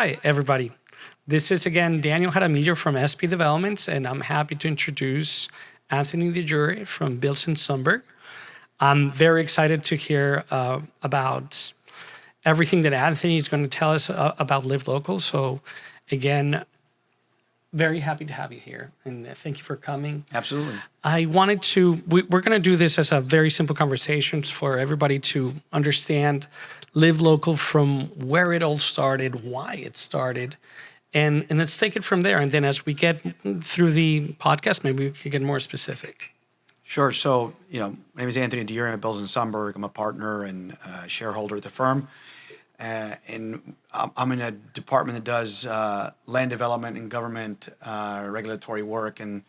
Hi, everybody. This is, again, Daniel Jaramillo from SP Developments, and I'm happy to introduce Anthony De Yurre from Bilzin Sumberg. I'm very excited to hear about everything that Anthony is going to tell us about Live Local. So, again, very happy to have you here, and thank you for coming. Absolutely. I wanted to, we're going to do this as a very simple conversation for everybody to understand Live Local from where it all started, why it started, and let's take it from there. And then as we get through the podcast, maybe we can get more specific. Sure. So, my name is Anthony De Yurre. I'm at Bilzin Sumberg. I'm a partner and shareholder at the firm. And I'm in a department that does land development and government regulatory work. And,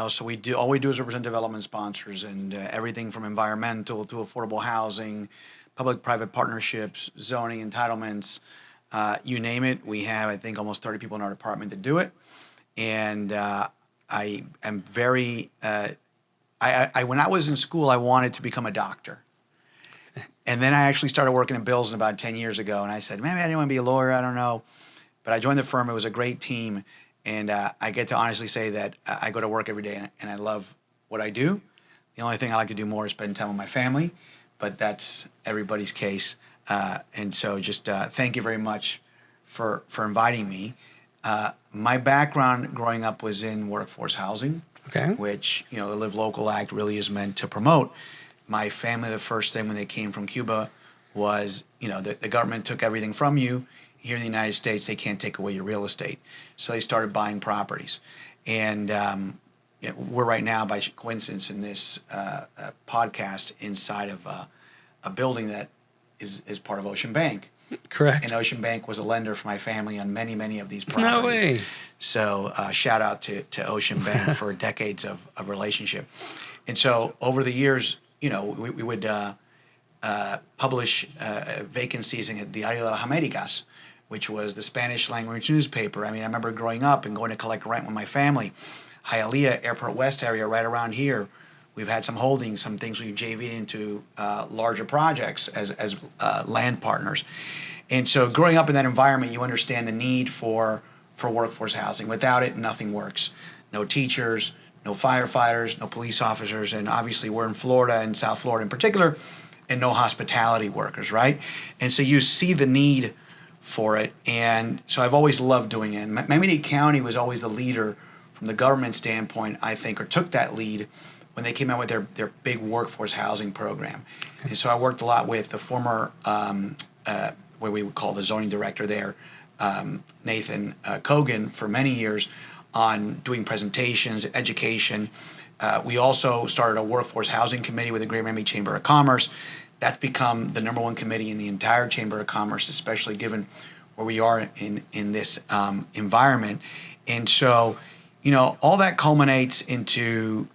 so all we do is represent development sponsors and everything from environmental to affordable housing, public-private partnerships, zoning, entitlements, you name it. We have, I think, almost 30 people in our department that do it. And I am very, when I was in school, I wanted to become a doctor. And then I actually started working in Bilzin about 10 years ago. And I said, maybe I didn't want to be a lawyer. I don't know. But I joined the firm. It was a great team. And I get to honestly say that I go to work every day and I love what I do. The only thing I like to do more is spend time with my family. But that's everybody's case. And so just thank you very much for inviting me. My background growing up was in workforce housing, which, the Live Local Act really is meant to promote. My family, the first thing when they came from Cuba was, the government took everything from you. Here in the United States, they can't take away your real estate. So they started buying properties. And we're right now, by coincidence, in this podcast inside of a building that is part of Ocean Bank. Correct. And Ocean Bank was a lender for my family on many, many of these properties. No way. So shout out to Ocean Bank for decades of relationship. And so over the years, we would publish vacancies in the Diario de las Américas, which was the Spanish language newspaper. I mean, I remember growing up and going to collect rent with my family. Hialeah, Airport West area, right around here. We've had some holdings, some things we've JV'd into larger projects as land partners. And so growing up in that environment, you understand the need for workforce housing. Without it, nothing works. No teachers, no firefighters, no police officers, and obviously we're in Florida and South Florida in particular, and no hospitality workers, right? And so you see the need for it. And so I've always loved doing it. Miami-Dade County was always the leader from the government standpoint, I think, or took that lead when they came out with their big workforce housing program. And so I worked a lot with the former, what we would call the zoning director there, Nathan Kogan, for many years on doing presentations, education. We also started a workforce housing committee with the Greater Miami Chamber of Commerce. That's become the #1 committee in the entire Chamber of Commerce, especially given where we are in this environment. And so, all that culminates into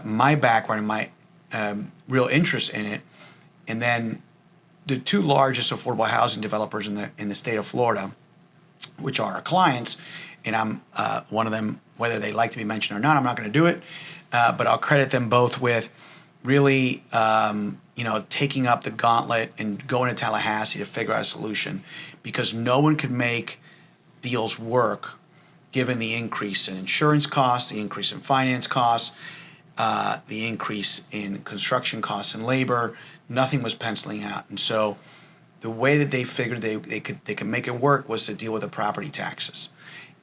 my background and my real interest in it. And then the two largest affordable housing developers in the state of Florida, which are our clients, and I'm one of them, whether they like to be mentioned or not, I'm not going to do it, but I'll credit them both with really, taking up the gauntlet and going to Tallahassee to figure out a solution, because no one could make deals work given the increase in insurance costs, the increase in finance costs, the increase in construction costs and labor. Nothing was penciling out. And so the way that they figured they could make it work was to deal with the property taxes.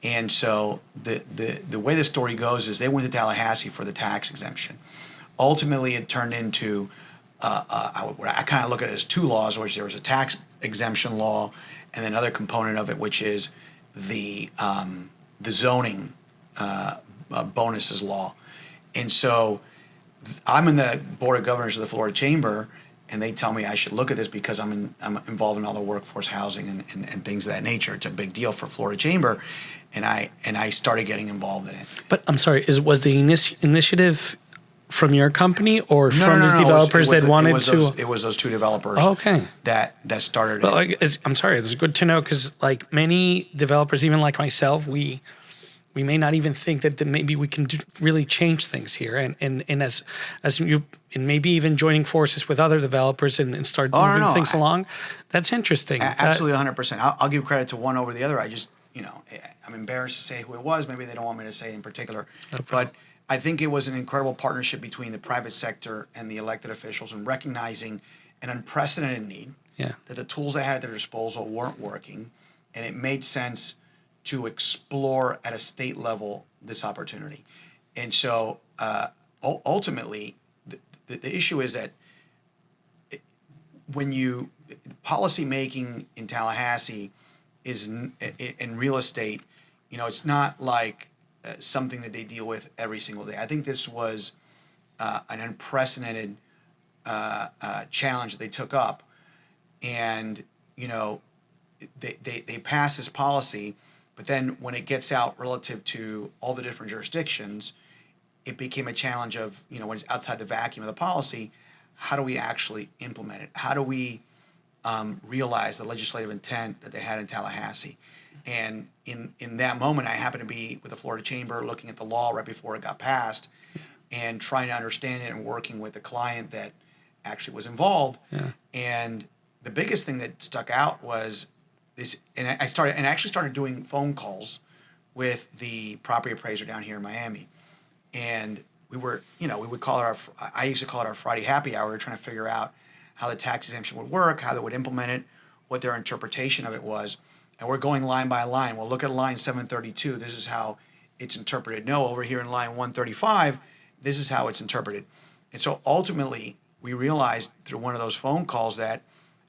And so the way the story goes is they went to Tallahassee for the tax exemption. Ultimately, it turned into, I kind of look at it as two laws, which there was a tax exemption law and then another component of it, which is the zoning bonuses law. And so I'm in the board of governors of the Florida Chamber, and they tell me I should look at this because I'm involved in all the workforce housing and things of that nature. It's a big deal for Florida Chamber, and I started getting involved in it. But I'm sorry, was the initiative from your company or from these developers that wanted to? It was those two developers. Oh, okay. That started it. I'm sorry, it's good to know because like many developers, even like myself, we we may not even think that maybe we can really change things here. And as you, and maybe even joining forces with other developers and start moving things along, that's interesting. Absolutely 100%. I'll give credit to one over the other. I just, I'm embarrassed to say who it was. Maybe they don't want me to say it in particular. But I think it was an incredible partnership between the private sector and the elected officials in recognizing an unprecedented need, that the tools they had at their disposal weren't working, and it made sense to explore at a state level this opportunity. And so ultimately, the issue is that when policy making in Tallahassee is in real estate, it's not like something that they deal with every single day. I think this was an unprecedented challenge that they took up, and they passed this policy, but then when it gets out relative to all the different jurisdictions, it became a challenge of, when it's outside the vacuum of the policy, how do we actually implement it? How do we realize the legislative intent that they had in Tallahassee? And in that moment, I happened to be with the Florida Chamber looking at the law right before it got passed and trying to understand it and working with the client that actually was involved. And the biggest thing that stuck out was this, and I actually started doing phone calls with the property appraiser down here in Miami. And we would call it I used to call it our Friday happy hour. We were trying to figure out how the tax exemption would work, how they would implement it, what their interpretation of it was. And we're going line by line. Well, look at line 732. This is how it's interpreted. No, over here in line 135, this is how it's interpreted. And so ultimately, we realized through one of those phone calls that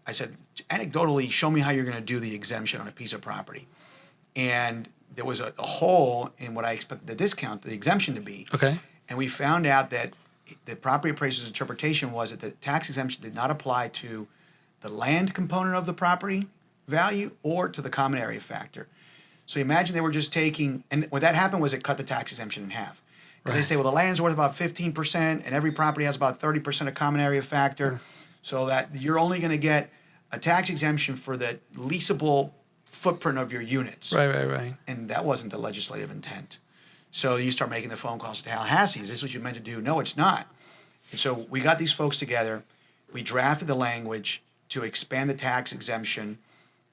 I said, anecdotally, show me how you're going to do the exemption on a piece of property. And there was a hole in what I expected the exemption to be. Okay. And we found out that the property appraiser's interpretation was that the tax exemption did not apply to the land component of the property value or to the common area factor. So imagine they were just taking, and what that happened was it cut the tax exemption in half. Because they say, well, the land's worth about 15%, and every property has about 30% of common area factor, so that you're only going to get a tax exemption for the leasable footprint of your units. Right. And that wasn't the legislative intent. So you start making the phone calls to Tallahassee. Is this what you meant to do? No, it's not. And so we got these folks together. We drafted the language to expand the tax exemption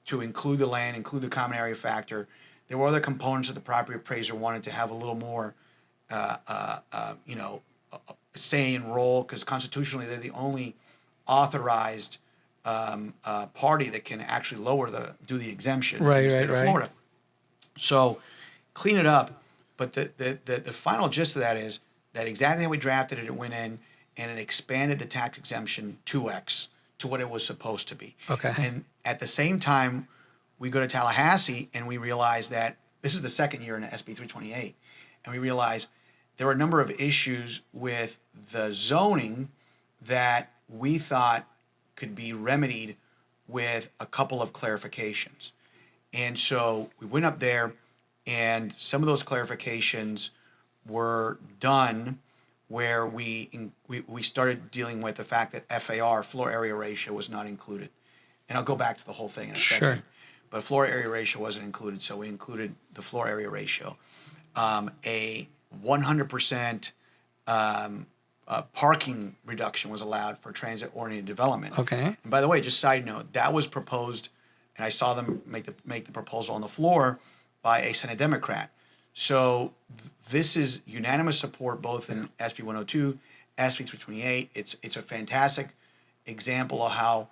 to include the land, include the common area factor. There were other components that the property appraiser wanted to have a little more, say and role, because constitutionally they're the only authorized party that can actually do the exemption in the state of Florida. So clean it up. But the final gist of that is that exactly how we drafted it, it went in and it expanded the tax exemption 2x to what it was supposed to be. Okay. And at the same time, we go to Tallahassee and we realize that this is the second year in the SB 328. And we realize there were a number of issues with the zoning that we thought could be remedied with a couple of clarifications. And so we went up there, and some of those clarifications were done where we started dealing with the fact that FAR, floor area ratio, was not included. And I'll go back to the whole thing in a second. But floor area ratio wasn't included, so we included the floor area ratio. A 100% parking reduction was allowed for transit-oriented development. Okay. And by the way, just side note, that was proposed, and I saw them make the proposal on the floor by a Senate Democrat. So this is unanimous support both in SB 102, SB 328. It's a fantastic example of how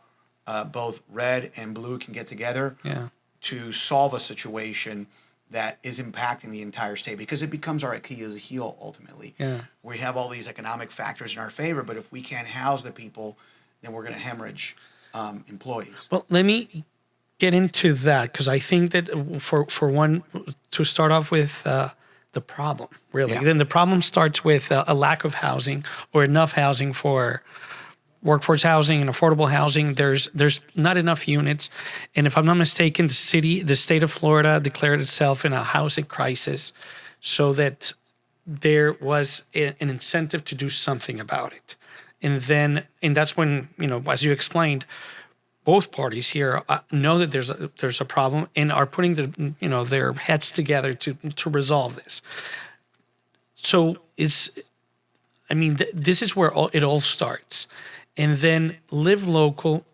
both red and blue can get together to solve a situation that is impacting the entire state, because it becomes our Achilles heel ultimately. We have all these economic factors in our favor, but if we can't house the people, then we're going to hemorrhage employees. Well, let me get into that, because I think that for one, to start off with the problem, really. Then the problem starts with a lack of housing or enough housing for workforce housing and affordable housing. There's not enough units. And if I'm not mistaken, the state of Florida declared itself in a housing crisis, so that there was an incentive to do something about it. And that's when, as you explained, both parties here know that there's a problem and are putting their heads together to resolve this. So this is where it all starts, and then Live Local.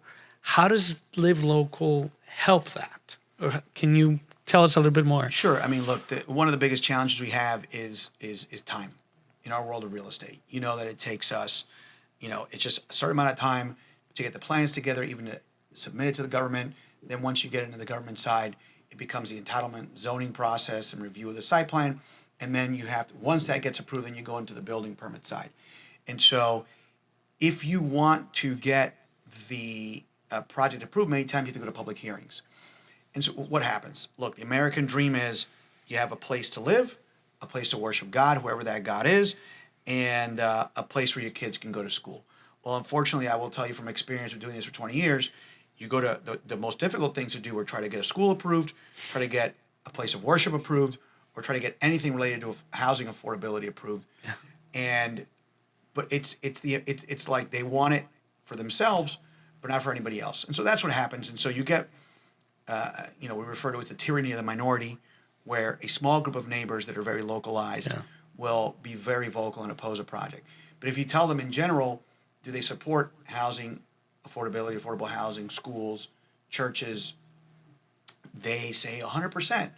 How does Live Local help that? Or can you tell us a little bit more? Sure. I mean, look, one of the biggest challenges we have is time in our world of real estate. You know that it takes us, it's just a certain amount of time to get the plans together, even to submit it to the government. Then once you get into the government side, it becomes the entitlement zoning process and review of the site plan. And then you have to, once that gets approved, then you go into the building permit side. And so if you want to get the project approved, many times you have to go to public hearings. And so what happens? Look, the American dream is you have a place to live, a place to worship God, whoever that God is, and a place where your kids can go to school. Well, unfortunately, I will tell you from experience of doing this for 20 years, you go to the most difficult things to do are try to get a school approved, try to get a place of worship approved, or try to get anything related to housing affordability approved. Yeah. But it's like they want it for themselves, but not for anybody else. And so that's what happens. And so you get, we refer to it as the tyranny of the minority, where a small group of neighbors that are very localized will be very vocal and oppose a project. But if you tell them in general, do they support housing affordability, affordable housing, schools, churches, they say 100%.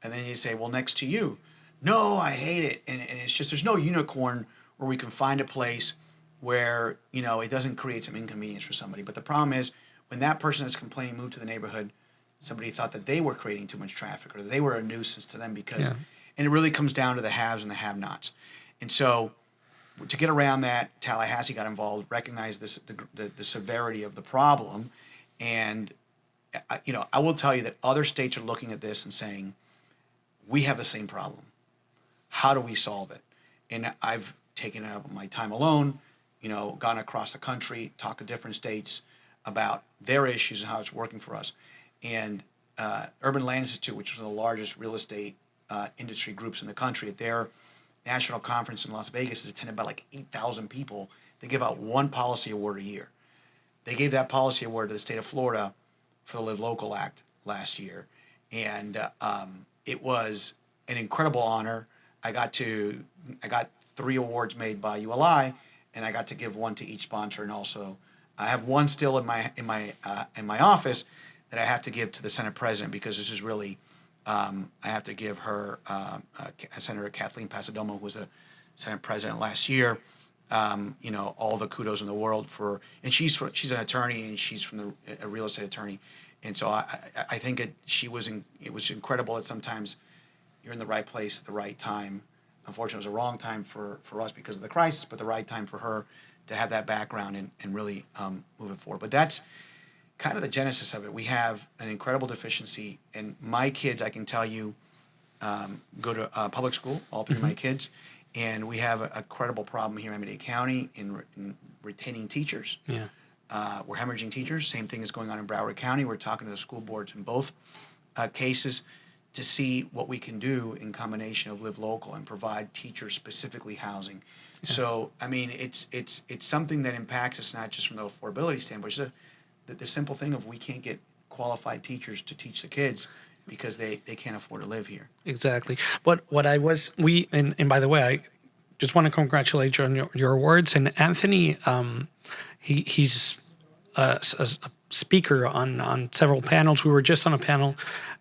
And then you say, well, next to you, no, I hate it. And it's just, there's no unicorn where we can find a place where, it doesn't create some inconvenience for somebody. But the problem is when that person that's complaining moved to the neighborhood, somebody thought that they were creating too much traffic or they were a nuisance to them and it really comes down to the haves and the have-nots. And so to get around that, Tallahassee got involved, recognized the severity of the problem. And, I will tell you that other states are looking at this and saying, we have the same problem. How do we solve it? And I've taken up my time alone, gone across the country, talked to different states about their issues and how it's working for us. And Urban Land Institute, which is one of the largest real estate industry groups in the country, at their national conference in Las Vegas is attended by like 8,000 people. They give out one policy award a year. They gave that policy award to the state of Florida for the Live Local Act last year. And it was an incredible honor. I got 3 awards made by ULI, and I got to give one to each sponsor. And also, I have one still in my office that I have to give to the Senate President, because this is really, I have to give her Senator Kathleen Pasadomo, who was the Senate President last year. All the kudos in the world and she's an attorney, and she's from a real estate attorney. And so I think it was incredible that sometimes you're in the right place at the right time. Unfortunately, it was the wrong time for us because of the crisis, but the right time for her to have that background and really move it forward. But that's kind of the genesis of it. We have an incredible deficiency, and my kids, I can tell you, go to public school, all 3 of my kids, and we have a credible problem here in Miami-Dade County in retaining teachers. Yeah. We're hemorrhaging teachers. Same thing is going on in Broward County. We're talking to the school boards in both cases to see what we can do in combination of Live Local and provide teachers specifically housing. Yeah. So, I mean, it's something that impacts us not just from the affordability standpoint, but the simple thing of we can't get qualified teachers to teach the kids because they can't afford to live here. Exactly. But and by the way, I just want to congratulate you on your awards. And Anthony, he's a speaker on several panels. We were just on a panel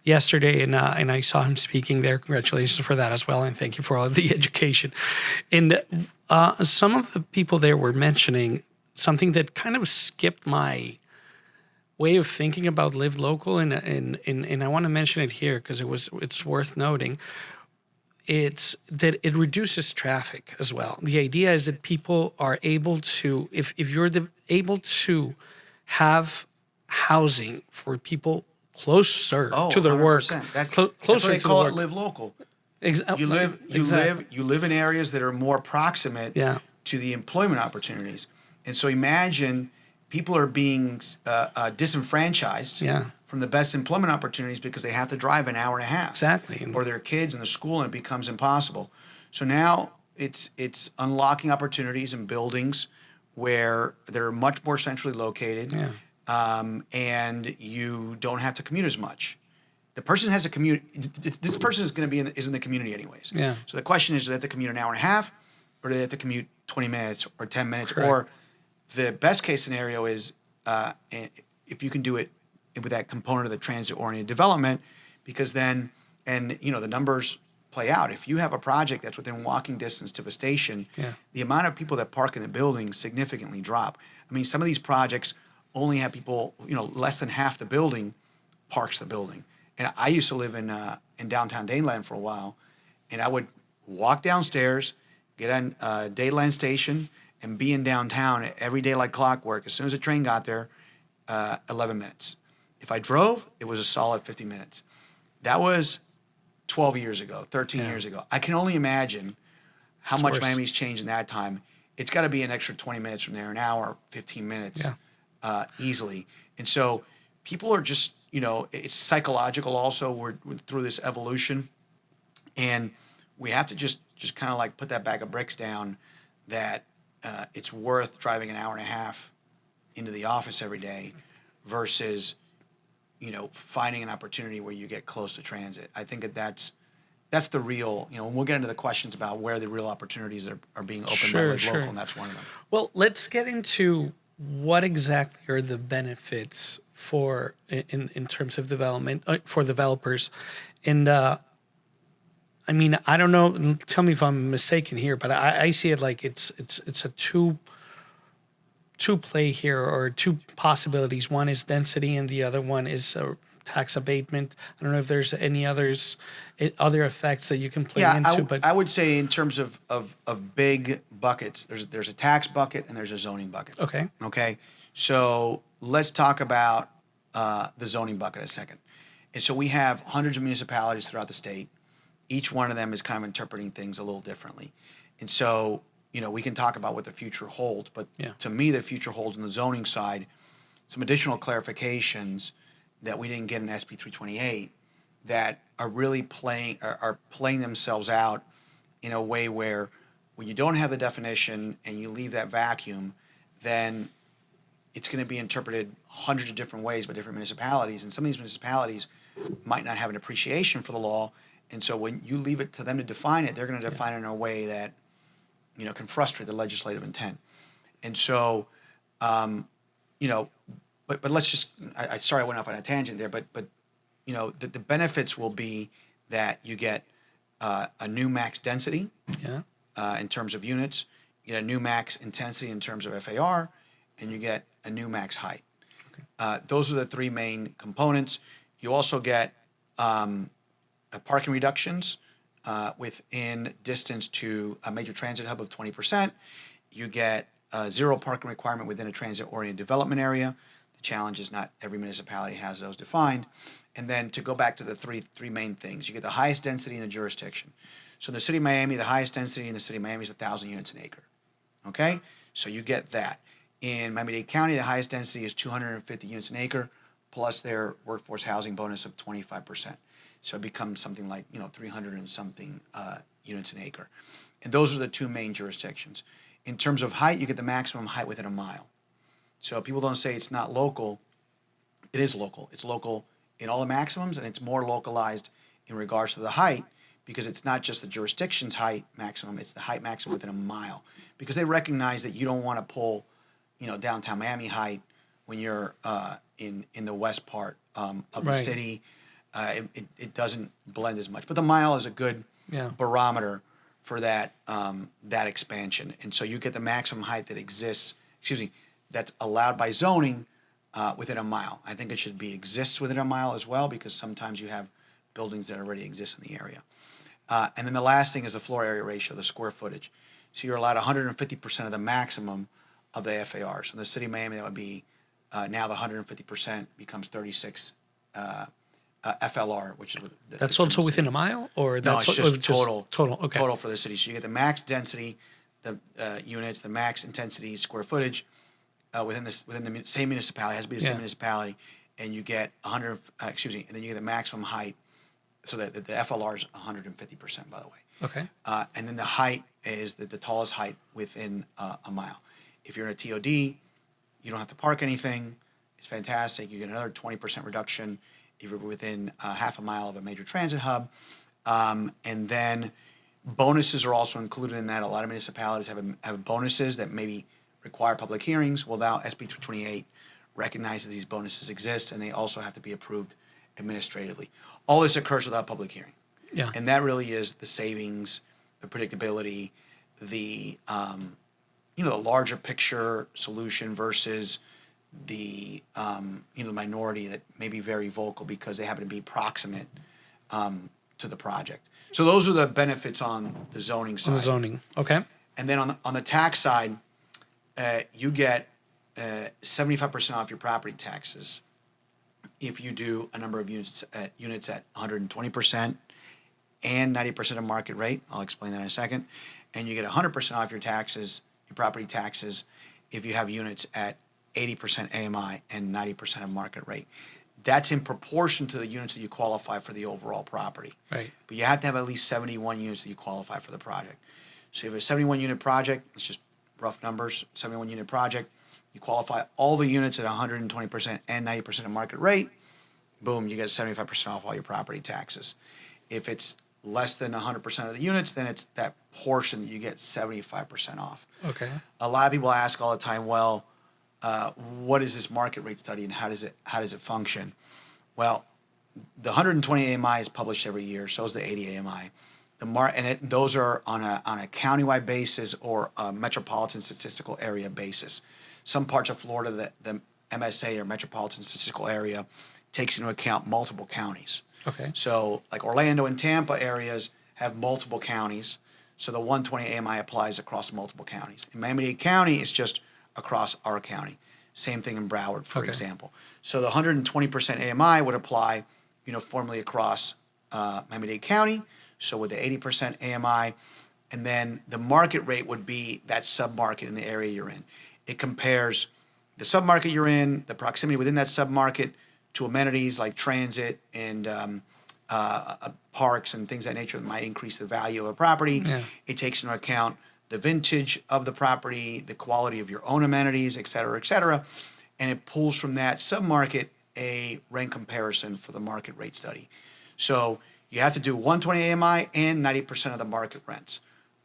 yesterday, and I saw him speaking there. Congratulations for that as well, and thank you for all of the education. And some of the people there were mentioning something that kind of skipped my way of thinking about Live Local, and I want to mention it here because it's worth noting. It's that it reduces traffic as well. The idea is that people are able to, if you're able to have housing for people closer to their 100%. work, That's closer what they to call the it, work. Live Local. Exactly. You live in areas that are more proximate to the employment opportunities. And so imagine people are being disenfranchised from the best employment opportunities because they have to drive an hour and a half. Exactly. Or their kids in the school, and it becomes impossible. So now it's unlocking opportunities in buildings where they're much more centrally located. Yeah. and you don't have to commute as much. The person has a commute. This person is going to be is in the community anyways. Yeah. So the question is, do they have to commute an hour and a half, or do they have to commute 20 minutes or 10 minutes? Correct. Or the best case scenario is if you can do it with that component of the transit-oriented development, because then, and the numbers play out. If you have a project that's within walking distance to a station, Yeah. the amount of people that park in the building significantly drop. I mean, some of these projects only have people, less than half the building parks the building. And I used to live in downtown Daneland for a while, and I would walk downstairs, get on Daneland Station, and be in downtown every day like clockwork. As soon as the train got there, 11 minutes. If I drove, it was a solid 50 minutes. That was 12 years ago, 13 years ago. I can only imagine how much worse. Miami's changed in that time. It's got to be an extra 20 minutes from there, an hour, 15 minutes, easily. And so people are just, it's psychological also. We're through this evolution, and we have to just kind of like put that bag of bricks down that it's worth driving an hour and a half into the office every day versus, finding an opportunity where you get close to transit. I think that's the real, and we'll get into the questions about where the real opportunities are being opened by Live Local, and that's one of them. Well, let's get into what exactly are the benefits for in terms of development for developers. And I mean, I don't know. Tell me if I'm mistaken here, but I see it like it's a two play here, or two possibilities. One is density, and the other one is tax abatement. I don't know if there's any other effects that you can play into. But I would say in terms of big buckets, there's a tax bucket and there's a zoning bucket. Okay. Okay. So let's talk about the zoning bucket a second. And so we have hundreds of municipalities throughout the state. Each one of them is kind of interpreting things a little differently. And so, we can talk about what the future holds, but to me, the future holds on the zoning side some additional clarifications that we didn't get in SB 328 that are really playing themselves out in a way where when you don't have the definition and you leave that vacuum, then it's going to be interpreted hundreds of different ways by different municipalities. And some of these municipalities might not have an appreciation for the law. And so when you leave it to them to define it, they're going to define it in a way that, can frustrate the legislative intent. And so, but let's just, sorry I went off on a tangent there, but the benefits will be that you get a new max density in terms of units, you get a new max intensity in terms of FAR, and you get a new max height. Okay. Those are the three main components. You also get parking reductions within distance to a major transit hub of 20%. You get zero parking requirement within a transit-oriented development area. The challenge is not every municipality has those defined. And then to go back to the three main things, you get the highest density in the jurisdiction. So in the city of Miami, the highest density in the city of Miami is 1,000 units an acre. Okay? So you get that. In Miami-Dade County, the highest density is 250 units an acre, plus their workforce housing bonus of 25%. So it becomes something like 300 and something units an acre, and those are the two main jurisdictions. In terms of height, you get the maximum height within a mile. So people don't say it's not local. It is local. It's local in all the maximums, and it's more localized in regards to the height because it's not just the jurisdiction's height maximum; it's the height maximum within a mile. Because they recognize that you don't want to pull, downtown Miami height when you're in the west part of the city. It doesn't blend as much, but the mile is a good barometer for that expansion, and so you get the maximum height that exists. That's allowed by zoning within a mile. I think it should be exists within a mile as well, because sometimes you have buildings that already exist in the area. And then the last thing is the floor area ratio, the square footage. So you're allowed 150% of the maximum of the FAR. So in the city of Miami, that would be now the 150% becomes 36. FLR, which is that's also within a mile, or no, that's it's just total. Okay. Total for the city. So you get the max density, the units, the max intensity, square footage within the same municipality. It has to be the same municipality, and you get 100. And then you get the maximum height, so that the FLR is 150%. By the way. Okay. And then the height is the tallest height within a mile. If you're in a TOD, you don't have to park anything. is fantastic. You get another 20% reduction if you're within half a mile of a major transit hub. And then bonuses are also included in that. A lot of municipalities have bonuses that maybe require public hearings. Well, now SB 328 recognizes these bonuses exist, and they also have to be approved administratively. All this occurs without public hearing. Yeah. And that really is the savings, the predictability, the the larger picture solution versus the the minority that may be very vocal because they happen to be proximate to the project. So those are the benefits on the zoning side. On the zoning, okay. And then on the tax side, you get 75% off your property taxes if you do a number of units at 120% and 90% of market rate. I'll explain that in a second. And you get 100% off your taxes, your property taxes, if you have units at 80% AMI and 90% of market rate. That's in proportion to the units that you qualify for the overall property. Right. But you have to have at least 71 units that you qualify for the project. So if you have a 71 unit project, it's just rough numbers, 71 unit project, you qualify all the units at 120% and 90% of market rate, boom, you get 75% off all your property taxes. If it's less than 100% of the units, then it's that portion that you get 75% off. Okay. A lot of people ask all the time, well, what is this market rate study and how does it function? Well, the 120 AMI is published every year, so is the 80 AMI. Those are on a countywide basis or a metropolitan statistical area basis. Some parts of Florida, the MSA or metropolitan statistical area takes into account multiple counties. Okay. So like Orlando and Tampa areas have multiple counties, so the 120 AMI applies across multiple counties. In Miami-Dade County, it's just across our county. Same thing in Broward, for example. So the 120% AMI would apply uniformly across Miami-Dade County, so with the 80% AMI, and then the market rate would be that sub-market in the area you're in. It compares the sub-market you're in, the proximity within that sub-market to amenities like transit and parks and things of that nature that might increase the value of a property. Yeah. It takes into account the vintage of the property, the quality of your own amenities, et cetera, and it pulls from that sub-market a rent comparison for the market rate study. So you have to do 120 AMI and 90% of the market rents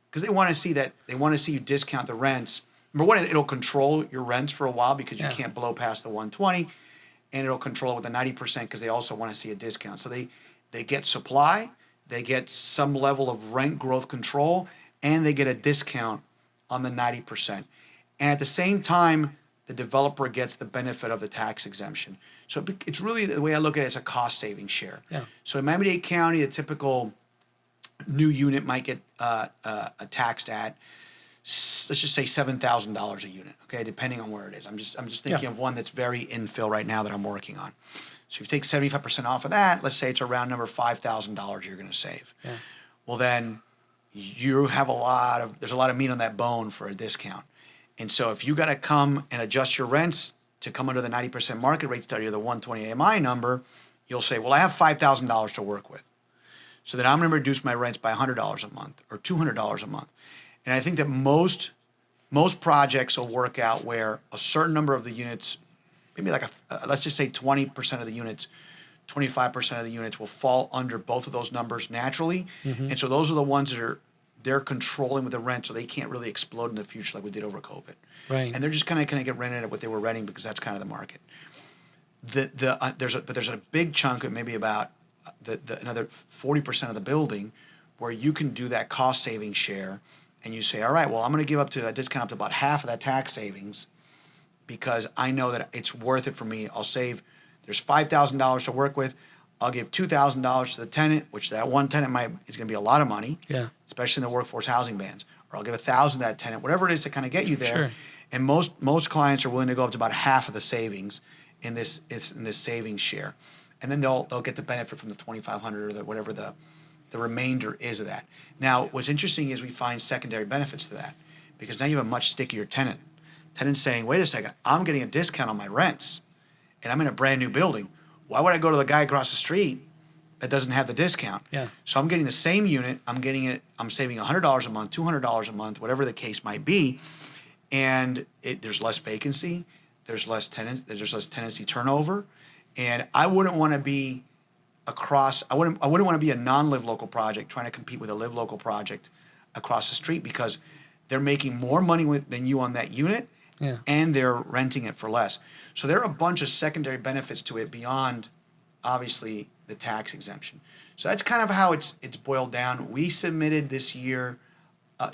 because they want to see you discount the rents. Number one, it'll control your rents for a while because you can't blow past the 120, and it'll control it with the 90% because they also want to see a discount. So they get supply, they get some level of rent growth control, and they get a discount on the 90%. And at the same time, the developer gets the benefit of the tax exemption. So it's really, the way I look at it, it's a cost saving share. Yeah. So in Miami-Dade County, a typical new unit might get taxed at, let's just say $7,000 a unit, okay, depending on where it is. I'm just thinking of one that's very infill right now that I'm working on. So if you take 75% off of that, let's say it's around number $5,000 you're going to save. Yeah. Well, then you have there's a lot of meat on that bone for a discount. And so if you got to come and adjust your rents to come under the 90% market rate study or the 120 AMI number, you'll say, well, I have $5,000 to work with. So then I'm going to reduce my rents by $100 a month or $200 a month. And I think that most projects will work out where a certain number of the units, maybe like let's just say 20% of the units, 25% of the units will fall under both of those numbers naturally. Mm-hmm. And so those are the ones that they're controlling with the rent so they can't really explode in the future like we did over COVID. Right. And they're just kind of get rented at what they were renting because that's kind of the market. There's a big chunk of maybe about another 40% of the building where you can do that cost saving share. And you say, all right, well, I'm going to give up to a discount up to about half of that tax savings because I know that it's worth it for me. I'll save, there's $5,000 to work with. I'll give $2,000 to the tenant, which that one tenant is going to be a lot of money, especially in the workforce housing bans. Or I'll give $1,000 to that tenant, whatever it is to kind of get you there. Sure. And most clients are willing to go up to about half of the savings in this savings share. And then they'll get the benefit from the $2,500 or whatever the remainder is of that. Now, what's interesting is we find secondary benefits to that because now you have a much stickier tenant. Tenant's saying, wait a second, I'm getting a discount on my rents and I'm in a brand new building. Why would I go to the guy across the street that doesn't have the discount? Yeah. So I'm getting the same unit. I'm saving $100 a month, $200 a month, whatever the case might be. And there's less vacancy. there's less tenancy turnover, and I wouldn't want to be I wouldn't want to be a non-live local project trying to compete with a live local project across the street, because they're making more money than you on that unit, Yeah. and they're renting it for less. So there are a bunch of secondary benefits to it beyond, obviously, the tax exemption. So that's kind of how it's boiled down. We submitted this year. The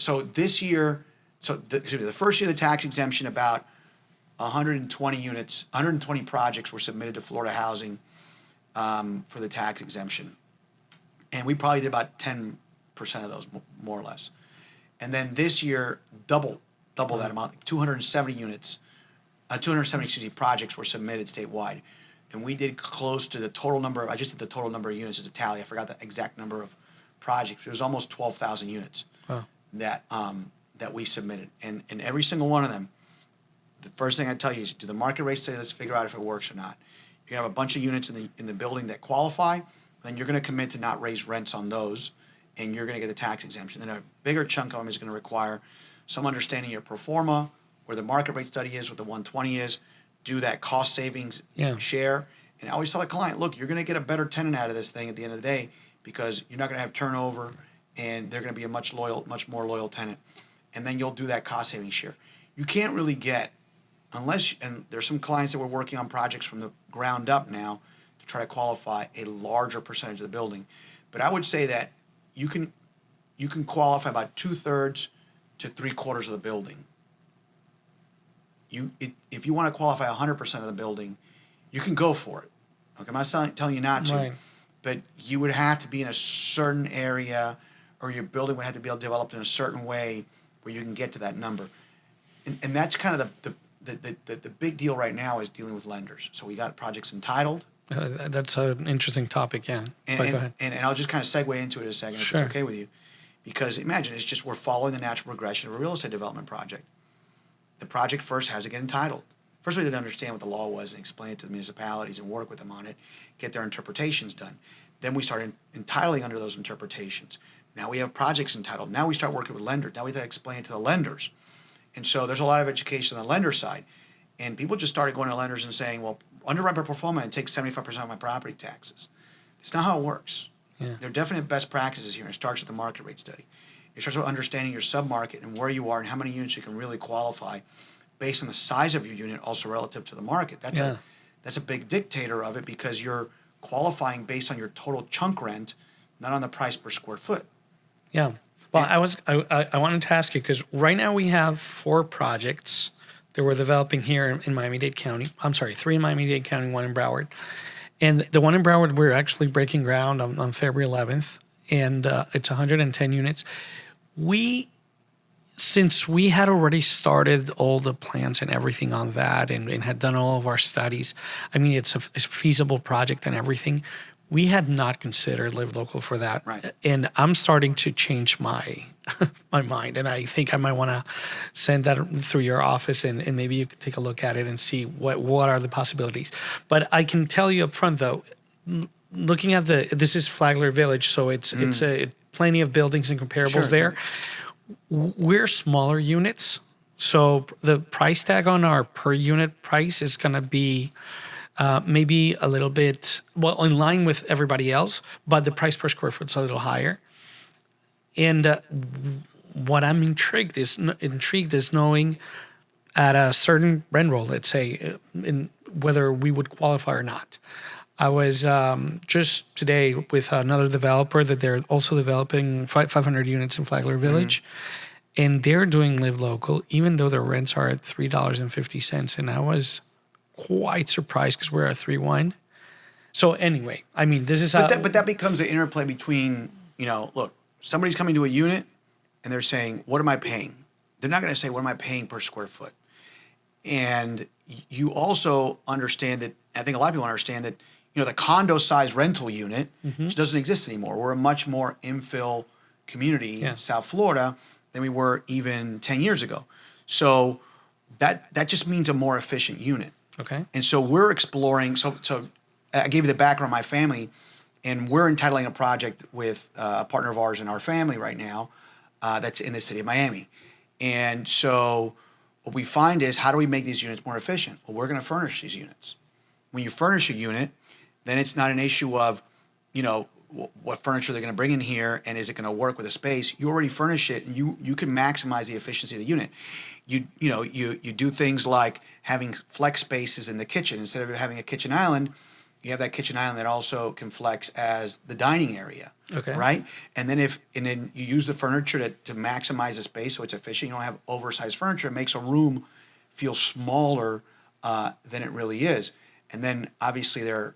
first year of the tax exemption, about 120 projects were submitted to Florida Housing for the tax exemption, and we probably did about 10% of those, more or less. And then this year, double that amount, 270 projects were submitted statewide, and we did close to the total number. I just did the total number of units as a tally. I forgot the exact number of projects. It was almost 12,000 units that we submitted, and every single one of them, the first thing I tell you is do the market rate study. Let's figure out if it works or not. You have a bunch of units in the building that qualify, then you're going to commit to not raise rents on those, and you're going to get the tax exemption. Then a bigger chunk of them is going to require some understanding of your pro forma, where the market rate study is, what the 120 is, do that cost savings share. And I always tell the client, look, you're going to get a better tenant out of this thing at the end of the day, because you're not going to have turnover, and they're going to be a much more loyal tenant. And then you'll do that cost savings share. You can't really get, and there's some clients that we're working on projects from the ground up now to try to qualify a larger percentage of the building. But I would say that you can qualify about 2/3 to 3/4 of the building. If you want to qualify 100% of the building, you can go for it. Okay, I'm not telling you not to, Right. but you would have to be in a certain area, or your building would have to be developed in a certain way where you can get to that number. And that's kind of the big deal right now, is dealing with lenders. So we got projects entitled. That's an interesting topic, yeah. But go ahead. And I'll just kind of segue into it a second, if Sure. it's okay with you. Because imagine, it's just we're following the natural progression of a real estate development project. The project first has to get entitled. First, we had to understand what the law was and explain it to the municipalities and work with them on it, get their interpretations done. Then we started entitling under those interpretations. Now we have projects entitled. Now we start working with lenders. Now we have to explain it to the lenders. And so there's a lot of education on the lender side. And people just started going to lenders and saying, well, underwrite my pro forma and take 75% of my property taxes. It's not how it works. Yeah. There are definite best practices here, and it starts with the market rate study. It starts with understanding your sub-market and where you are and how many units you can really qualify based on the size of your unit, also relative to the market. That's a big dictator of it, because you're qualifying based on your total chunk rent, not on the price per square foot. Yeah. Well, I wanted to ask you, because right now we have 4 projects that we're developing here in Miami-Dade County. I'm sorry, 3 in Miami-Dade County, 1 in Broward. And the one in Broward, we're actually breaking ground on February 11th, and it's 110 units. Since we had already started all the plans and everything on that, and had done all of our studies, I mean, it's a feasible project and everything. We had not considered Live Local for that. Right. And I'm starting to change my my mind. And I think I might want to send that through your office, and maybe you could take a look at it and see what are the possibilities. But I can tell you up front, though, looking at this is Flagler Village, so it's plenty of buildings and comparables there. We're smaller units, so the price tag on our per unit price is going to be maybe a little bit, well, in line with everybody else, but the price per square foot is a little higher. And what I'm intrigued is knowing at a certain rent roll, let's say, in whether we would qualify or not. I was just today with another developer that they're also developing 500 units in Flagler Village, and they're doing Live Local, even though their rents are at $3.50. And I was quite surprised, because we're at 3.1. So anyway, I mean, this is but that becomes an interplay between, look, somebody's coming to a unit and they're saying, what am I paying? They're not going to say, what am I paying per square foot? And you also understand that, I think a lot of people understand that, the condo size rental unit just doesn't exist anymore. We're a much more infill community in South Florida than we were even 10 years ago. So that just means a more efficient unit. Okay. And so we're exploring, so I gave you the background of my family, and we're entitling a project with a partner of ours in our family right now that's in the city of Miami. And so what we find is, how do we make these units more efficient? Well, we're going to furnish these units. When you furnish a unit, then it's not an issue of, what furniture they're going to bring in here and is it going to work with the space. You already furnish it, and you can maximize the efficiency of the unit. You do things like having flex spaces in the kitchen. Instead of having a kitchen island, you have that kitchen island that also can flex as the dining area. Okay. Right? And then you use the furniture to maximize the space so it's efficient. You don't have oversized furniture. It makes a room feel smaller than it really is. And then obviously there are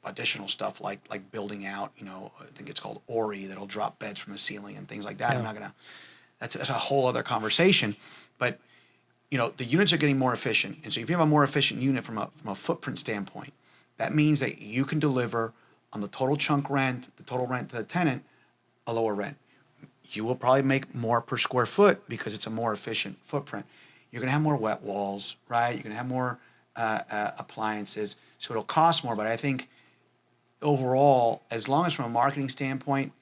additional stuff like building out, I think it's called Ori, that'll drop beds from the ceiling and things like that. Yeah. That's a whole other conversation. But the units are getting more efficient. And so if you have a more efficient unit from a footprint standpoint, that means that you can deliver on the total chunk rent, the total rent to the tenant, a lower rent. You will probably make more per square foot because it's a more efficient footprint. You're going to have more wet walls, right? You're going to have more appliances, so it'll cost more. But I think overall, as long as from a marketing standpoint,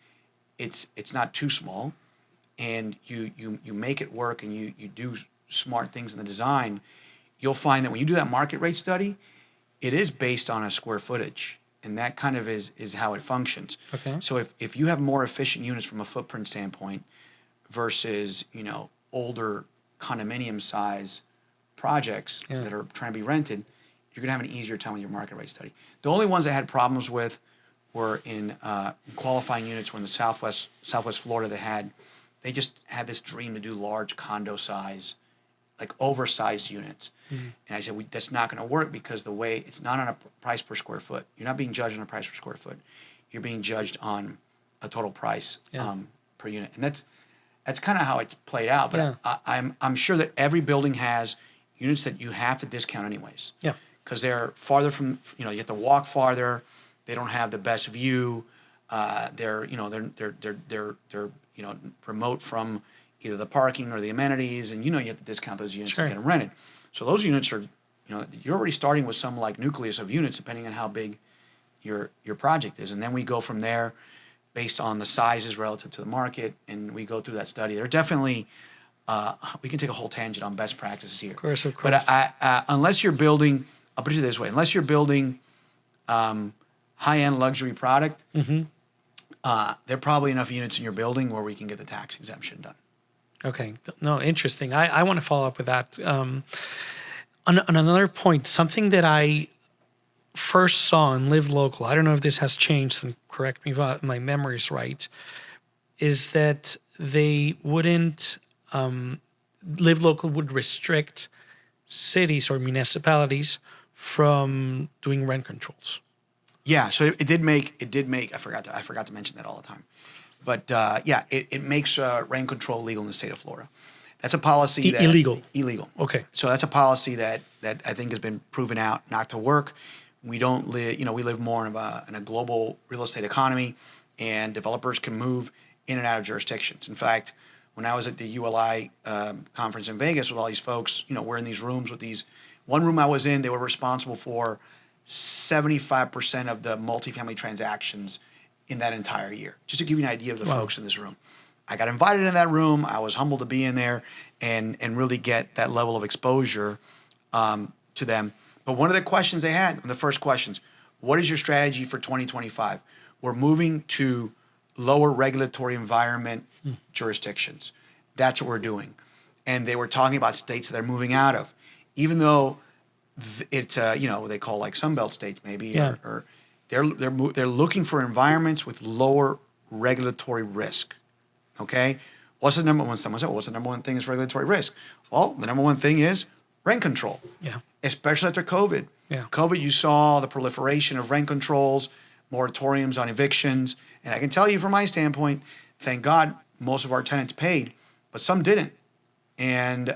it's not too small, and you make it work, and you do smart things in the design, you'll find that when you do that market rate study, it is based on a square footage, and that kind of is how it functions. Okay. So if you have more efficient units from a footprint standpoint versus older condominium size projects that are trying to be rented, you're going to have an easier time with your market rate study. The only ones I had problems with were in qualifying units. Were in the Southwest Florida. They just had this dream to do large condo size, like oversized units. Mm-hmm. And I said, that's not going to work, because the way it's not on a price per square foot. You're not being judged on a price per square foot. You're being judged on a total price per unit. And that's kind of how it's played out. But I'm sure that every building has units that you have to discount anyways. Yeah. Because they're farther from, you have to walk farther. They don't have the best view. They're remote from either the parking or the amenities, and you have to discount those units to get them rented. So those units are, you're already starting with some like nucleus of units depending on how big your project is, and then we go from there based on the sizes relative to the market, and we go through that study. They're definitely. We can take a whole tangent on best practices here. Of course. But unless you're building, I'll put it this way: unless you're building high-end luxury product, there are probably enough units in your building where we can get the tax exemption done. Okay. No, interesting. I want to follow up with that. On another point, something that I first saw in Live Local, I don't know if this has changed, and correct me if my memory is right, is that they wouldn't, Live Local would restrict cities or municipalities from doing rent controls. Yeah, so it did make. I forgot to mention that all the time, but it makes rent control legal in the state of Florida. That's a policy that illegal. Okay. So that's a policy that I think has been proven out not to work. We don't live. We live more in a global real estate economy, and developers can move in and out of jurisdictions. In fact, when I was at the ULI conference in Vegas with all these folks, we're in these rooms with these. One room I was in, they were responsible for 75% of the multifamily transactions in that entire year. Just to give you an idea of the folks in this room. I got invited in that room. I was humbled to be in there and really get that level of exposure to them. But one of the questions they had, one of the first questions, what is your strategy for 2025? We're moving to lower regulatory environment jurisdictions. That's what we're doing. And they were talking about states that they're moving out of. Even though it's what they call like Sunbelt states maybe, or they're looking for environments with lower regulatory risk. Okay, what's the number one? Someone said, what's the number one thing is regulatory risk? Well, the number one thing is rent control. Yeah. Especially after COVID. Yeah. COVID, you saw the proliferation of rent controls, moratoriums on evictions, and I can tell you from my standpoint, thank God most of our tenants paid, but some didn't, and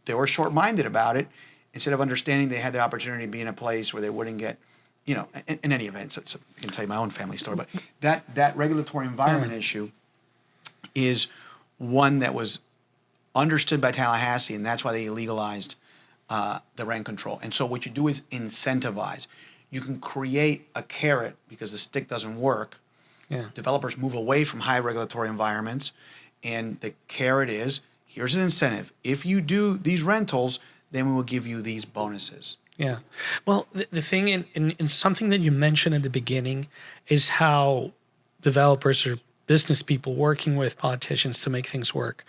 they were short-minded about it. Instead of understanding they had the opportunity to be in a place where they wouldn't get, in any event, I can tell you my own family story, but that regulatory environment issue is one that was understood by Tallahassee, and that's why they legalized the rent control. And so what you do is incentivize. You can create a carrot because the stick doesn't work. Yeah. Developers move away from high regulatory environments, and the carrot is here's an incentive. If you do these rentals, then we will give you these bonuses. Yeah. Well, the thing in something that you mentioned at the beginning is how developers or business people working with politicians to make things work.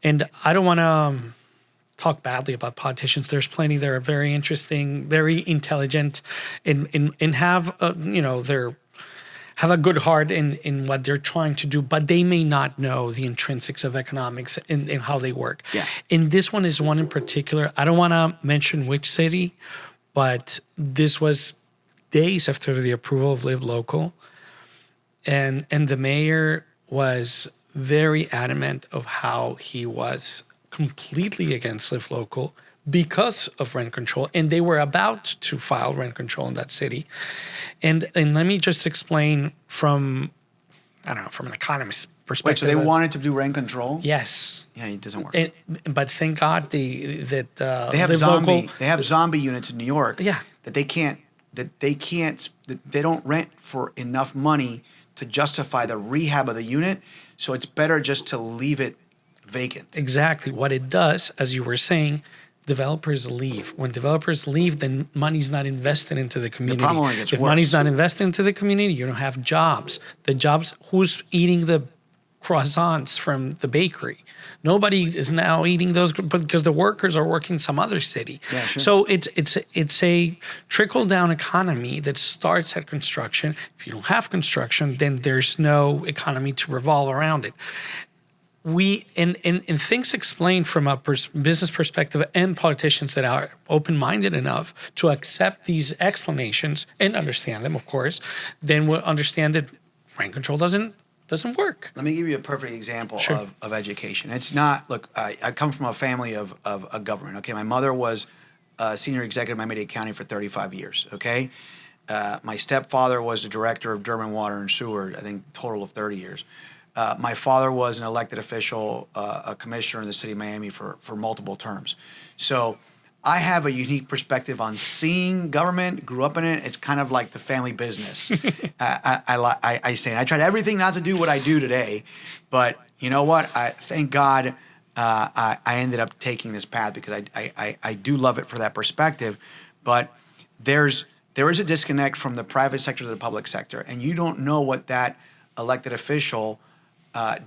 And I don't want to talk badly about politicians. There's plenty that are very interesting, very intelligent, and have have a good heart in what they're trying to do, but they may not know the intrinsics of economics and how they work. Yeah. And this one is one in particular. I don't want to mention which city, but this was days after the approval of Live Local. And the mayor was very adamant of how he was completely against Live Local because of rent control, and they were about to file rent control in that city. And let me just explain from an economist's perspective. Wait, so they wanted to do rent control? Yes. Yeah, it doesn't work. But thank God they have zombie units in New York. Yeah. That they don't rent for enough money to justify the rehab of the unit. So it's better just to leave it vacant. Exactly. What it does, as you were saying, developers leave. When developers leave, then money's not invested into the community. The problem only gets If worse. money's not invested into the community, you don't have jobs. The jobs, who's eating the croissants from the bakery? Nobody is now eating those because the workers are working some other city. Yeah, sure. So it's a trickle-down economy that starts at construction. If you don't have construction, then there's no economy to revolve around it. And things explained from a business perspective and politicians that are open-minded enough to accept these explanations and understand them, of course, then will understand that rent control doesn't work. Let me give you a perfect example Sure. of education. It's not, look, I come from a family of a government, okay? My mother was a senior executive in Miami-Dade County for 35 years, okay? My stepfather was the director of Durban Water and Sewer, I think total of 30 years. My father was an elected official, a commissioner in the city of Miami for multiple terms. So I have a unique perspective on seeing government, grew up in it. It's kind of like the family business. I say, and I tried everything not to do what I do today, but you know what? Thank God I ended up taking this path because I do love it for that perspective. But there is a disconnect from the private sector to the public sector, and you don't know what that elected official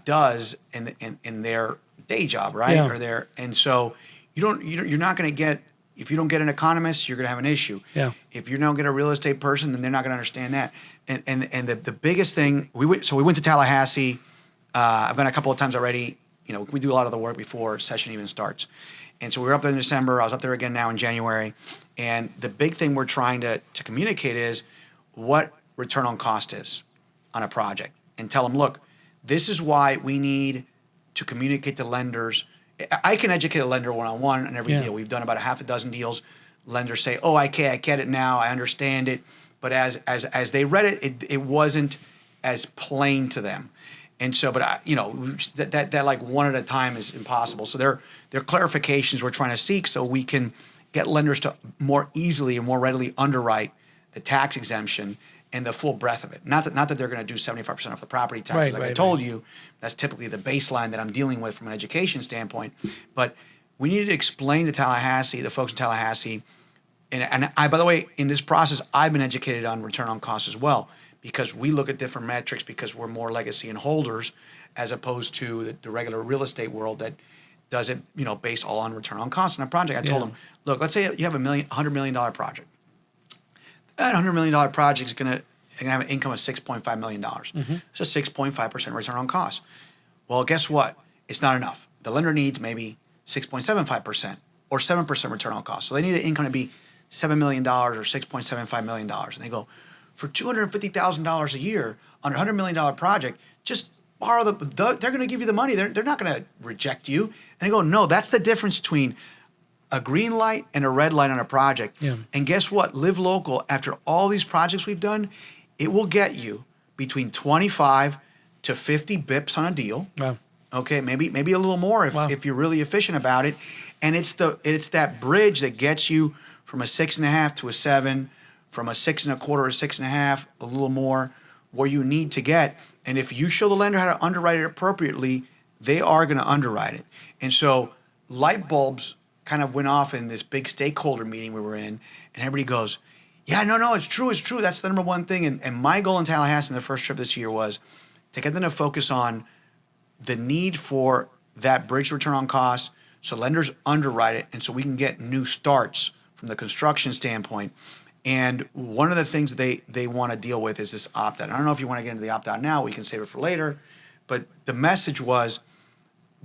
does in their day job, right? Yeah. And so you're not going to get, if you don't get an economist, you're going to have an issue. Yeah. If you don't get a real estate person, then they're not going to understand that. And the biggest thing, we went to Tallahassee. I've gone a couple of times already. You know, we do a lot of the work before session even starts. And so we were up there in December. I was up there again now in January. And the big thing we're trying to communicate is what return on cost is on a project, and tell them, look, this is why we need to communicate to lenders. I can educate a lender one-on-one on every deal. We've done about a half a dozen deals. Lenders say, "Oh, I get it now. I understand it." But as they read it, it wasn't as plain to them. And so, but that like one at a time is impossible. So there are clarifications we're trying to seek so we can get lenders to more easily and more readily underwrite the tax exemption and the full breadth of it. Not that they're going to do 75% off the property taxes, I told you. That's typically the baseline that I'm dealing with from an education standpoint. But we needed to explain to Tallahassee, the folks in Tallahassee, and I, by the way, in this process, I've been educated on return on cost as well, because we look at different metrics because we're more legacy and holders as opposed to the regular real estate world that does it, based all on return on cost on a project. I told them, look, let's say you have $100 million project. That $100 million project is going to have an income of $6.5 million. Mm-hmm. It's a 6.5% return on cost. Well, guess what? It's not enough. The lender needs maybe 6.75% or 7% return on cost. So they need an income to be $7 million or $6.75 million. And they go, for $250,000 a year on a $100 million project, just borrow they're going to give you the money. They're not going to reject you. And they go, no, that's the difference between a green light and a red light on a project. Yeah. And guess what? Live Local, after all these projects we've done, it will get you between 25 to 50 bips on a deal. Wow. Okay, maybe a little more if you're really efficient about it. And it's that bridge that gets you from a 6.5 to a 7, from a 6.25 or 6.5, a little more, where you need to get. And if you show the lender how to underwrite it appropriately, they are going to underwrite it. And so light bulbs kind of went off in this big stakeholder meeting we were in, and everybody goes, yeah, no, it's true. That's the number one thing. And my goal in Tallahassee in the first trip this year was to get them to focus on the need for that bridge return on cost so lenders underwrite it and so we can get new starts from the construction standpoint. And one of the things they want to deal with is this opt-out. I don't know if you want to get into the opt-out now. We can save it for later. But the message was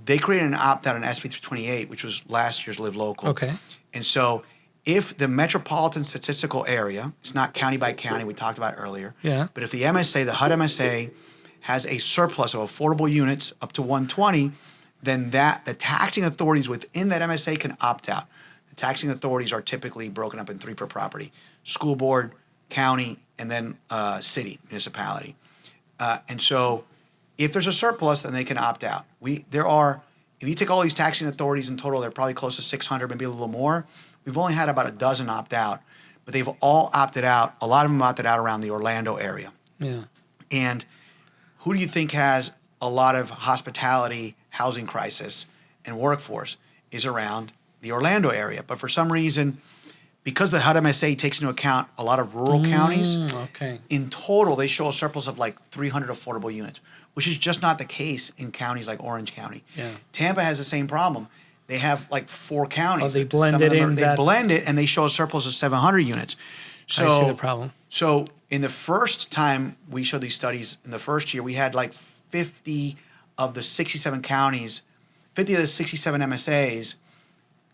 they created an opt-out on SB 328, which was last year's Live Local. Okay. And so if the metropolitan statistical area, it's not county by county, we talked about earlier. Yeah. But if the MSA, the HUD MSA, has a surplus of affordable units up to 120, then the taxing authorities within that MSA can opt out. The taxing authorities are typically broken up in 3 per property: school board, county, and then city, municipality. And so if there's a surplus, then they can opt out. If you take all these taxing authorities in total, they're probably close to 600, maybe a little more. We've only had about a dozen opt out, but they've all opted out. A lot of them opted out around the Orlando area. Yeah. And who do you think has a lot of hospitality, housing crisis, and workforce is around the Orlando area? But for some reason, because the HUD MSA takes into account a lot of rural counties, Okay. in total they show a surplus of like 300 affordable units, which is just not the case in counties like Orange County. Yeah. Tampa has the same problem. They have like 4 counties. Oh, they Some blend of it them in They that- blend it, and they show a surplus of 700 units. So, I see the problem. So in the first time we showed these studies, in the first year, we had like 50 of the 67 counties, 50 of the 67 MSAs,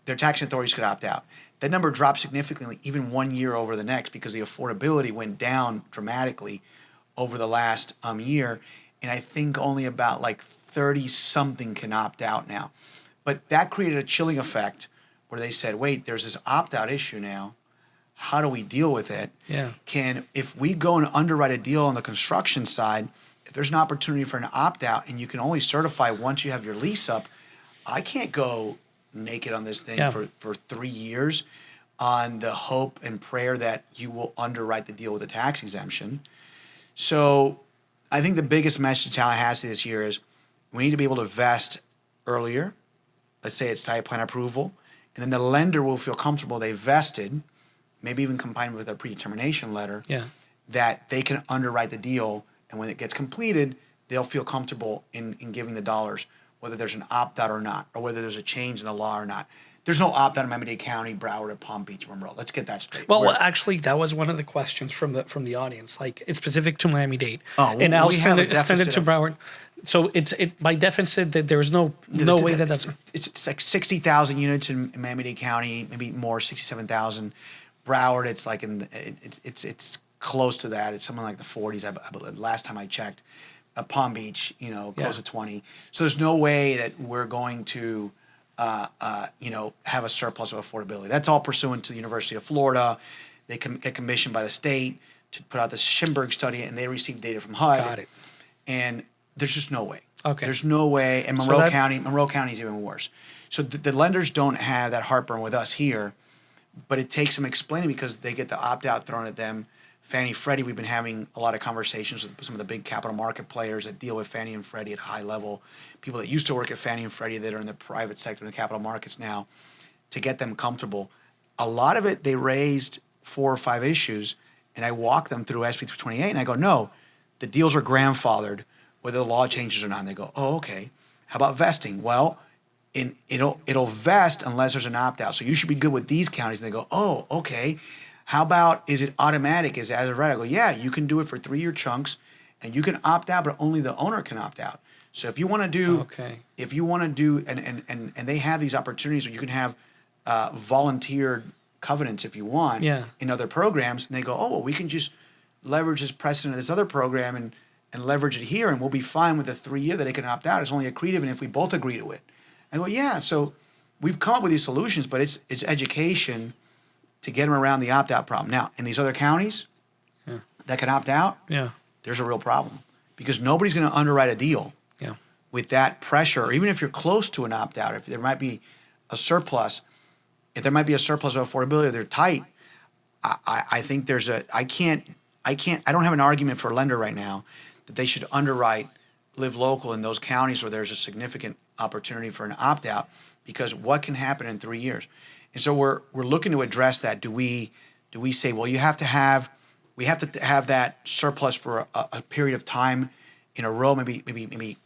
their taxing authorities could opt out. That number dropped significantly even one year over the next because the affordability went down dramatically over the last year. And I think only about like 30-something can opt out now. But that created a chilling effect where they said, wait, there's this opt-out issue now. How do we deal with it? Yeah. If we go and underwrite a deal on the construction side, if there's an opportunity for an opt-out and you can only certify once you have your lease up, I can't go naked on this thing for 3 years on the hope and prayer that you will underwrite the deal with a tax exemption. So I think the biggest message to Tallahassee this year is we need to be able to vest earlier. Let's say it's site plan approval, and then the lender will feel comfortable they vested, maybe even combined with a predetermination letter, that they can underwrite the deal, and when it gets completed, they'll feel comfortable in giving the dollars, whether there's an opt-out or not, or whether there's a change in the law or not. There's no opt-out in Miami-Dade County, Broward, or Palm Beach, Monroe. Let's get that straight. Well, actually, that was one of the questions from the audience. Like, it's specific to Miami-Dade. Oh, and I'll we have a extend it to deficit Broward. So it's by deficit that there's no way that's it's like 60,000 units in Miami-Dade County, maybe more, 67,000. Broward, it's like it's close to that. It's something like the 40s. I believe last time I checked. Palm Beach, close to 20. So there's no way that we're going to have a surplus of affordability. That's all pursuant to the University of Florida. They get commissioned by the state to put out this Sumberg study, and they receive data from HUD. Got it. And there's just no way. Okay. There's no way. And Monroe County is even worse. So the lenders don't have that heartburn with us here, but it takes some explaining because they get the opt-out thrown at them. Fannie Freddie, we've been having a lot of conversations with some of the big capital market players that deal with Fannie and Freddie at high level, people that used to work at Fannie and Freddie that are in the private sector in the capital markets now, to get them comfortable. A lot of it, they raised 4 or 5 issues, and I walk them through SB 328, and I go, no, the deals are grandfathered, whether the law changes or not. And they go, oh, okay. How about vesting? Well, it'll vest unless there's an opt-out. So you should be good with these counties. And they go, oh, okay. How about, is it automatic? Is it as of right? I go, yeah, you can do it for 3-year chunks, and you can opt out, but only the owner can opt out. So if you want to do, and they have these opportunities where you can have volunteered covenants if you want in other programs, and they go, oh, well, we can just leverage this precedent of this other program and leverage it here, and we'll be fine with the 3-year that it can opt out. It's only accretive, and if we both agree to it. I go, yeah, so we've come up with these solutions, but it's education to get them around the opt-out problem. Now, in these other counties that can opt out, there's a real problem because nobody's going to underwrite a deal with that pressure, or even if you're close to an opt-out, if there might be a surplus, of affordability, they're tight. I think I don't have an argument for a lender right now that they should underwrite live local in those counties where there's a significant opportunity for an opt-out, because what can happen in 3 years? And so we're looking to address that. Do we say, well, we have to have that surplus for a period of time in a row, maybe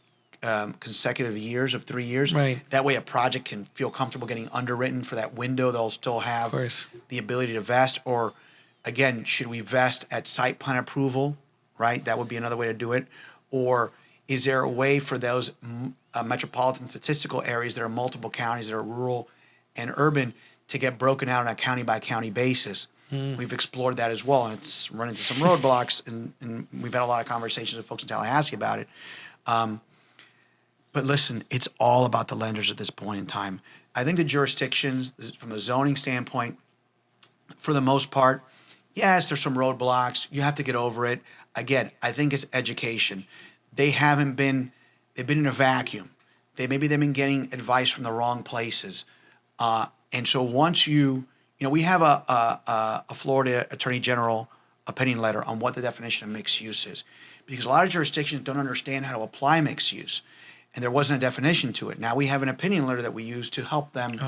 consecutive years of 3 years. Right. That way a project can feel comfortable getting underwritten for that window. They'll still have the ability to vest. Or again, should we vest at site plan approval, right? That would be another way to do it. Or is there a way for those metropolitan statistical areas that are multiple counties that are rural and urban to get broken out on a county by county basis? We've explored that as well, and it's run into some roadblocks, and we've had a lot of conversations with folks in Tallahassee about it. But listen, it's all about the lenders at this point in time. I think the jurisdictions, from a zoning standpoint, for the most part, yes, there's some roadblocks. You have to get over it. Again, I think it's education. They've been in a vacuum. They've been getting advice from the wrong places. And so once we have a Florida Attorney General opinion letter on what the definition of mixed use is, because a lot of jurisdictions don't understand how to apply mixed use, and there wasn't a definition to it. Now we have an opinion letter that we use to help them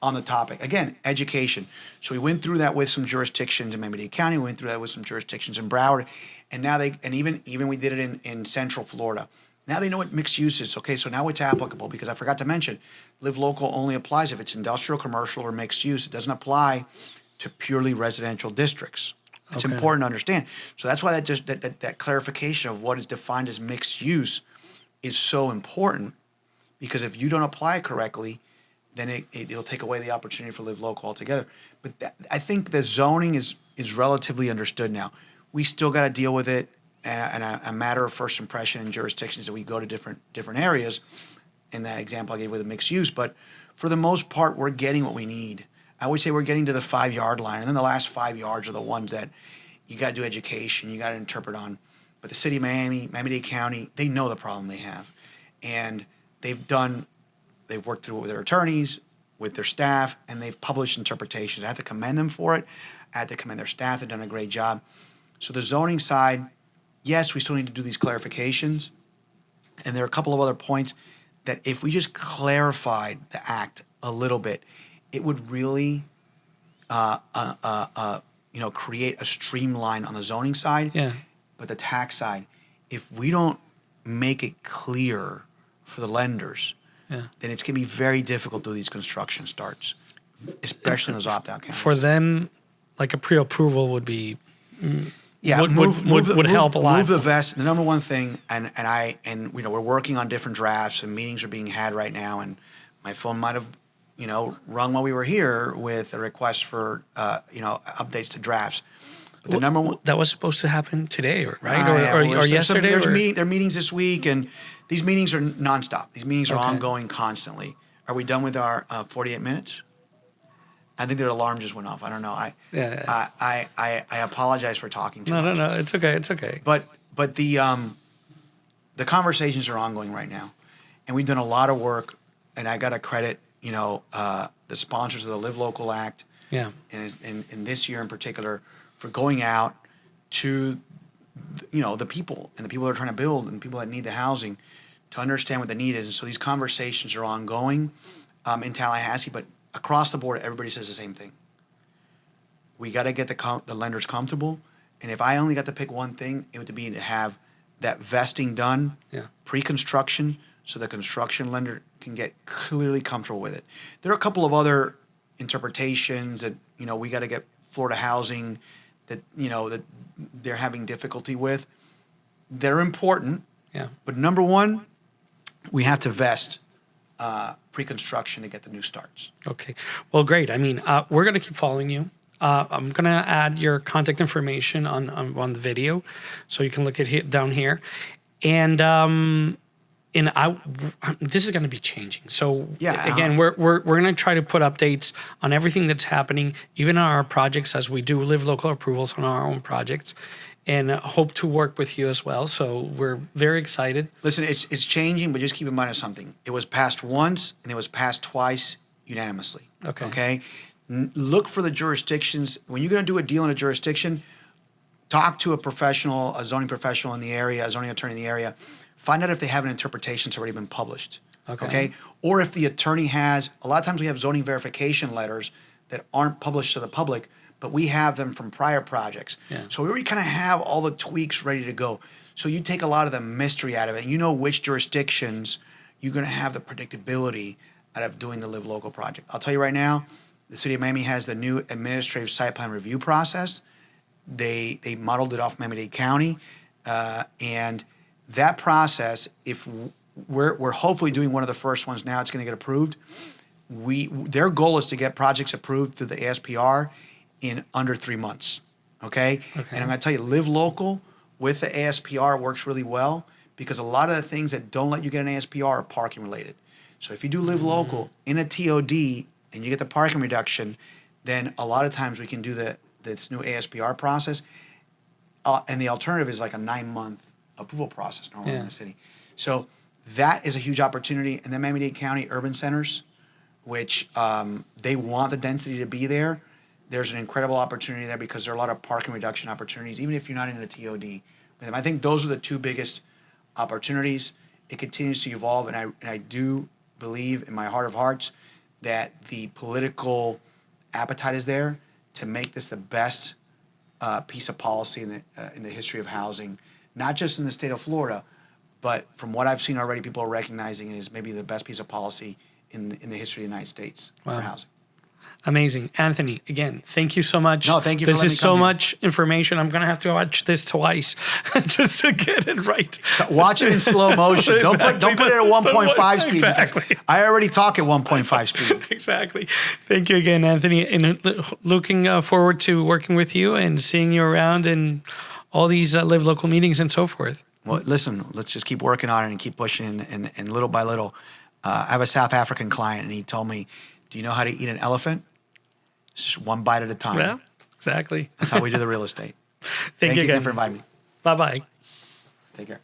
on the topic. Again, education. So we went through that with some jurisdictions in Miami-Dade County. We went through that with some jurisdictions in Broward, and now even we did it in Central Florida. Now they know what mixed use is. Okay, so now it's applicable, because I forgot to mention, live local only applies if it's industrial, commercial, or mixed use. It doesn't apply to purely residential districts. It's important to understand. So that's why that clarification of what is defined as mixed use is so important, because if you don't apply it correctly, then it'll take away the opportunity for live local altogether. But I think the zoning is relatively understood now. We still got to deal with it. And a matter of first impression in jurisdictions that we go to different areas, in that example I gave with the mixed use. But for the most part, we're getting what we need. I would say we're getting to the 5-yard line, and then the last 5 yards are the ones that you got to do education, you got to interpret on. But the city of Miami-Dade County, they know the problem they have, and they've worked through it with their attorneys, with their staff, and they've published interpretations. I have to commend them for it. I have to commend their staff. They've done a great job. So the zoning side, yes, we still need to do these clarifications. And there are a couple of other points that if we just clarified the act a little bit, it would really create a streamline on the zoning side. Yeah. But the tax side, if we don't make it clear for the lenders, then it's going to be very difficult to do these construction starts, especially in those opt-out counties. For them, like a pre-approval would be... Yeah, would help a lot. Move the vest. The number one thing, and we're working on different drafts, and meetings are being had right now. And my phone might have, rung while we were here with a request for, updates to drafts. But the number one that was supposed to happen today, right? Or yesterday. There are meetings this week, and these meetings are nonstop. These meetings are ongoing constantly. Are we done with our 48 minutes? I think their alarm just went off. I don't know. I apologize for talking too much. No. It's okay. But the conversations are ongoing right now, and we've done a lot of work. And I got to credit the sponsors of the Live Local Act. Yeah. And in this year in particular, for going out to the people and the people that are trying to build and the people that need the housing to understand what the need is. And so these conversations are ongoing in Tallahassee, but across the board, everybody says the same thing. We got to get the lenders comfortable. And if I only got to pick one thing, it would be to have that vesting done pre-construction, so the construction lender can get clearly comfortable with it. There are a couple of other interpretations that, we got to get Florida Housing that, that they're having difficulty with. They're important. Yeah. But number one, we have to vest pre-construction to get the new starts. Okay. Well, great. I mean, we're going to keep following you. I'm going to add your contact information on the video, so you can look at it down here. And this is going to be changing. So again, we're going to try to put updates on everything that's happening, even on our projects, as we do live local approvals on our own projects, and hope to work with you as well. So we're very excited. Listen, it's changing, but just keep in mind of something. It was passed once and it was passed twice unanimously. Okay. Look for the jurisdictions. When you're going to do a deal in a jurisdiction, talk to a professional, a zoning professional in the area, a zoning attorney in the area. find out if they have an interpretation that's already been published. Okay. Or if the attorney has, a lot of times we have zoning verification letters that aren't published to the public, but we have them from prior projects. Yeah. So we already kind of have all the tweaks ready to go. So you take a lot of the mystery out of it, and you know which jurisdictions you're going to have the predictability out of doing the Live Local project. I'll tell you right now, the City of Miami has the new administrative site plan review process. They modeled it off Miami-Dade County, and that process, if we're hopefully doing one of the first ones now, it's going to get approved. Their goal is to get projects approved through the ASPR in under 3 months. Okay? And I'm going to tell you, Live Local with the ASPR works really well because a lot of the things that don't let you get an ASPR are parking related. So if you do Live Local in a TOD and you get the parking reduction, then a lot of times we can do this new ASPR process. And the alternative is like a 9-month approval process normally in the city. So that is a huge opportunity. And then Miami-Dade County urban centers, which they want the density to be there. There's an incredible opportunity there because there are a lot of parking reduction opportunities, even if you're not in a TOD with them. I think those are the two biggest opportunities. It continues to evolve, and I do believe in my heart of hearts that the political appetite is there to make this the best piece of policy in the history of housing, not just in the state of Florida, but from what I've seen already, people are recognizing it as maybe the best piece of policy in the history of the United States for housing. Amazing. Anthony, again, thank you so much. No, thank you for This letting is me so come here. much information. I'm going to have to watch this twice just to get it right. So watch it in slow motion. Don't put it at 1.5 speed Exactly. because I already talk at 1.5 speed. Exactly. Thank you again, Anthony. And looking forward to working with you and seeing you around in all these Live Local meetings and so forth. Well, listen, let's just keep working on it and keep pushing. And little by little, I have a South African client, and he told me, do you know how to eat an elephant? It's just one bite at a time. Yeah, exactly. That's how we do the real estate. Thank you again again for inviting me. Bye-bye. Take care.